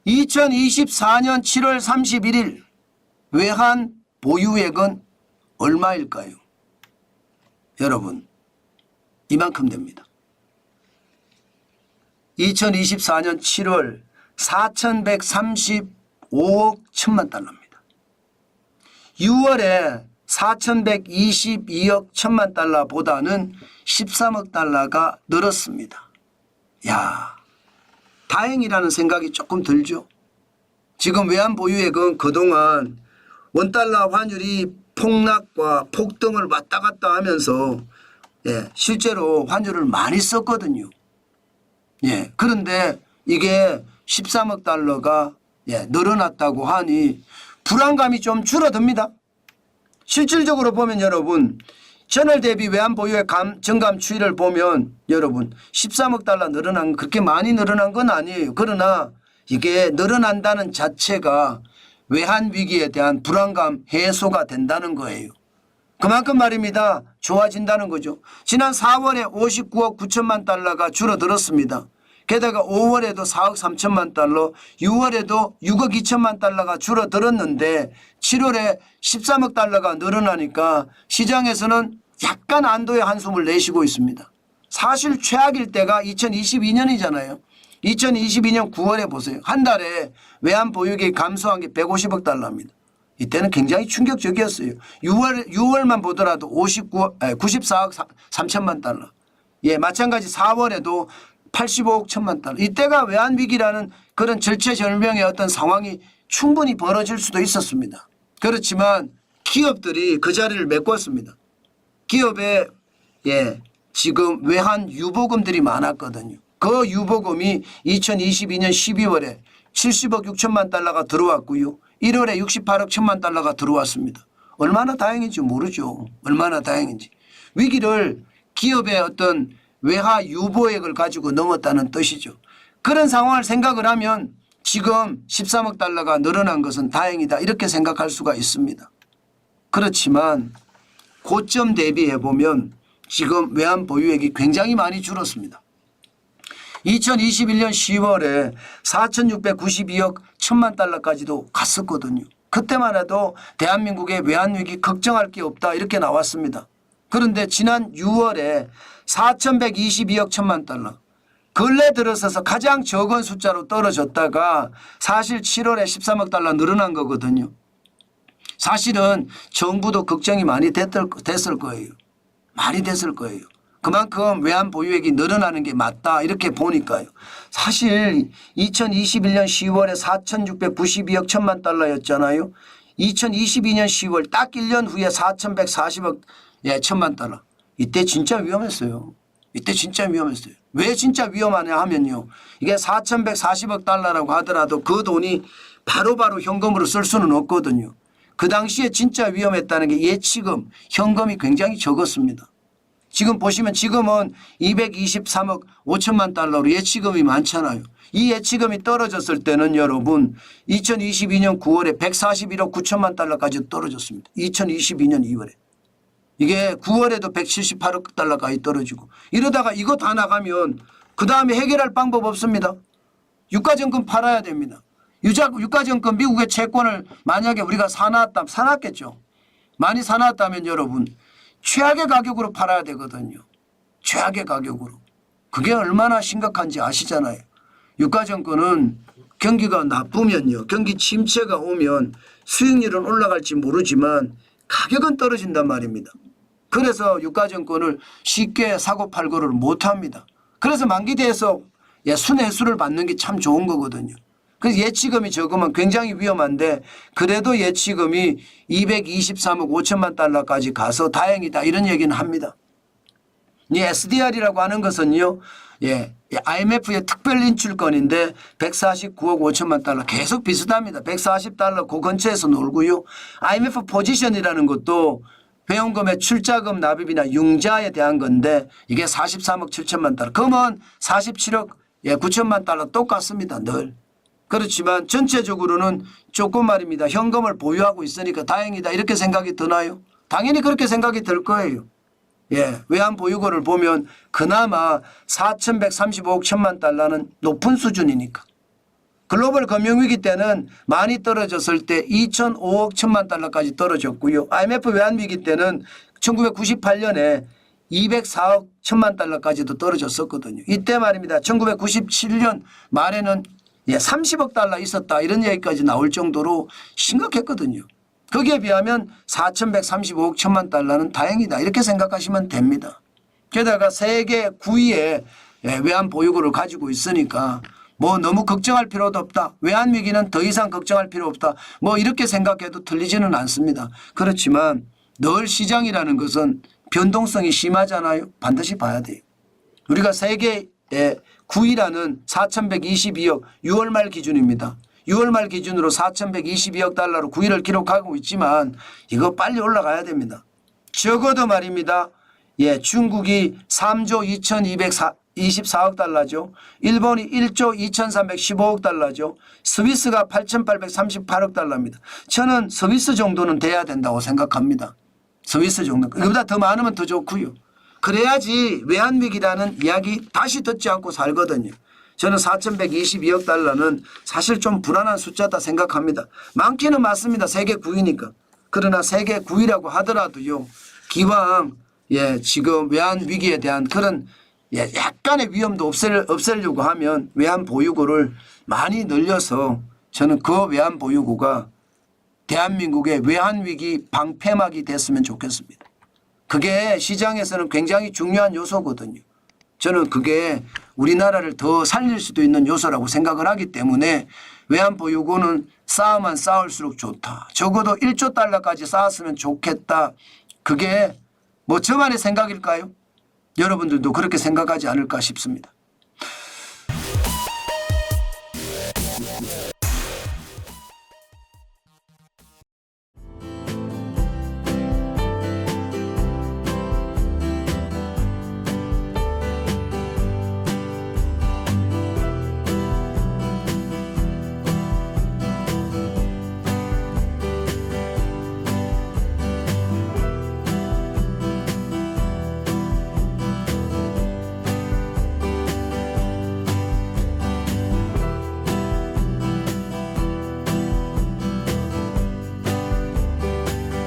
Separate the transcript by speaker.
Speaker 1: 2024년 7월 31일 외환 보유액은 얼마일까요? 여러분, 이만큼 됩니다. 2024년 7월 4,135억 1천만 달러입니다. 6월에 4,122억 1천만 달러보다는 13억 달러가 늘었습니다. 야, 다행이라는 생각이 조금 들죠. 지금 외환 보유액은 그동안 원달러 환율이 폭락과 폭등을 왔다 갔다 하면서 실제로 환율을 많이 썼거든요. 그런데 이게 13억 달러가 늘어났다고 하니 불안감이 좀 줄어듭니다. 실질적으로 보면 여러분, 전월 대비 외환 보유액 증감 추이를 보면 여러분 13억 달러 늘어난 건 그렇게 많이 늘어난 건 아니에요. 그러나 이게 늘어난다는 자체가 외환 위기에 대한 불안감 해소가 된다는 거예요. 그만큼 말입니다. 좋아진다는 거죠. 지난 4월에 59억 9천만 달러가 줄어들었습니다. 게다가 5월에도 4억 3천만 달러, 6월에도 6억 2천만 달러가 줄어들었는데 7월에 13억 달러가 늘어나니까 시장에서는 약간 안도의 한숨을 내쉬고 있습니다. 사실 최악일 때가 2022년이잖아요. 2022년 9월에 보세요. 한 달에 외환 보유액이 감소한 게 150억 달러입니다. 이때는 굉장히 충격적이었어요. 6월만 보더라도 94억 3천만 달러. 마찬가지 4월에도 85억 1천만 달러. 이때가 외환위기라는 그런 절체절명의 어떤 상황이 충분히 벌어질 수도 있었습니다. 그렇지만 기업들이 그 자리를 메꿨습니다. 기업에 지금 외환 유보금들이 많았거든요. 그 유보금이 2022년 12월에 70억 6천만 달러가 들어왔고요. 1월에 68억 1천만 달러가 들어왔습니다. 얼마나 다행인지 모르죠. 얼마나 다행인지. 위기를 기업의 어떤 외화 유보액을 가지고 넘었다는 뜻이죠. 그런 상황을 생각을 하면 지금 13억 달러가 늘어난 것은 다행이다 이렇게 생각할 수가 있습니다. 그렇지만 고점 대비해 보면 지금 외환 보유액이 굉장히 많이 줄었습니다. 2021년 10월에 4,692억 1천만 달러까지도 갔었거든요. 그때만 해도 대한민국의 외환위기 걱정할 게 없다 이렇게 나왔습니다. 그런데 지난 6월에 4,122억 1천만 달러, 근래 들어서서 가장 적은 숫자로 떨어졌다가 사실 7월에 13억 달러 늘어난 거거든요. 사실은 정부도 걱정이 많이 됐을 거예요. 많이 됐을 거예요. 그만큼 외환 보유액이 늘어나는 게 맞다 이렇게 보니까요. 사실 2021년 10월에 4,692억 1천만 달러였잖아요. 2022년 10월 딱 1년 후에 4,140억 1천만 달러. 이때 진짜 위험했어요. 이때 진짜 위험했어요. 왜 진짜 위험하냐 하면요. 이게 4,140억 달러라고 하더라도 그 돈이 바로바로 현금으로 쓸 수는 없거든요. 그 당시에 진짜 위험했다는 게 예치금, 현금이 굉장히 적었습니다. 지금 보시면 지금은 223억 5천만 달러로 예치금이 많잖아요. 이 예치금이 떨어졌을 때는 여러분 2022년 9월에 141억 9천만 달러까지 떨어졌습니다. 2022년 2월에. 이게 9월에도 178억 달러까지 떨어지고 이러다가 이거 다 나가면 그 다음에 해결할 방법 없습니다. 유가증권 팔아야 됩니다. 유가증권 미국의 채권을 만약에 우리가 사놨겠죠. 많이 사놨다면 여러분 최악의 가격으로 팔아야 되거든요. 최악의 가격으로. 그게 얼마나 심각한지 아시잖아요. 유가증권은 경기가 나쁘면요. 경기 침체가 오면 수익률은 올라갈지 모르지만 가격은 떨어진단 말입니다. 그래서 유가증권을 쉽게 사고팔고를 못합니다. 그래서 만기대에서 순회수를 받는 게 참 좋은 거거든요. 그래서 예치금이 적으면 굉장히 위험한데 그래도 예치금이 223억 5천만 달러까지 가서 다행이다 이런 얘기는 합니다. 이 SDR이라고 하는 것은요. IMF의 특별 인출권인데 149억 5천만 달러 계속 비슷합니다. 140달러 그 근처에서 놀고요. IMF 포지션이라는 것도 회원금의 출자금 납입이나 융자에 대한 건데 이게 43억 7천만 달러. 그러면 47억 9천만 달러 똑같습니다. 늘. 그렇지만 전체적으로는 조금 말입니다. 현금을 보유하고 있으니까 다행이다 이렇게 생각이 드나요? 당연히 그렇게 생각이 들 거예요. 외환 보유고를 보면 그나마 4,135억 1천만 달러는 높은 수준이니까. 글로벌 금융위기 때는 많이 떨어졌을 때 2,005억 1천만 달러까지 떨어졌고요. IMF 외환위기 때는 1998년에 204억 1천만 달러까지도 떨어졌었거든요. 이때 말입니다. 1997년 말에는 30억 달러 있었다 이런 얘기까지 나올 정도로 심각했거든요. 거기에 비하면 4,135억 1천만 달러는 다행이다 이렇게 생각하시면 됩니다. 게다가 세계 9위의 외환 보유고를 가지고 있으니까 뭐 너무 걱정할 필요도 없다. 외환위기는 더 이상 걱정할 필요 없다. 뭐 이렇게 생각해도 틀리지는 않습니다. 그렇지만 늘 시장이라는 것은 변동성이 심하잖아요. 반드시 봐야 돼요. 우리가 세계의 9위라는 4,122억 6월 말 기준입니다. 6월 말 기준으로 4,122억 달러로 9위를 기록하고 있지만 이거 빨리 올라가야 됩니다. 적어도 말입니다. 중국이 3조 2,224억 달러죠. 일본이 1조 2,315억 달러죠. 스위스가 8,838억 달러입니다. 저는 스위스 정도는 돼야 된다고 생각합니다. 스위스 정도. 이거보다 더 많으면 더 좋고요. 그래야지 외환위기라는 이야기 다시 듣지 않고 살거든요. 저는 4,122억 달러는 사실 좀 불안한 숫자다 생각합니다. 많기는 맞습니다. 세계 9위니까. 그러나 세계 9위라고 하더라도요. 기왕 지금 외환위기에 대한 그런 약간의 위험도 없애려고 하면 외환 보유고를 많이 늘려서 저는 그 외환 보유고가 대한민국의 외환위기 방패막이 됐으면 좋겠습니다. 그게 시장에서는 굉장히 중요한 요소거든요. 저는 그게 우리나라를 더 살릴 수도 있는 요소라고 생각을 하기 때문에 외환 보유고는 쌓으면 쌓을수록 좋다. 적어도 1조 달러까지 쌓았으면 좋겠다. 그게 뭐 저만의 생각일까요? 여러분들도 그렇게 생각하지 않을까 싶습니다.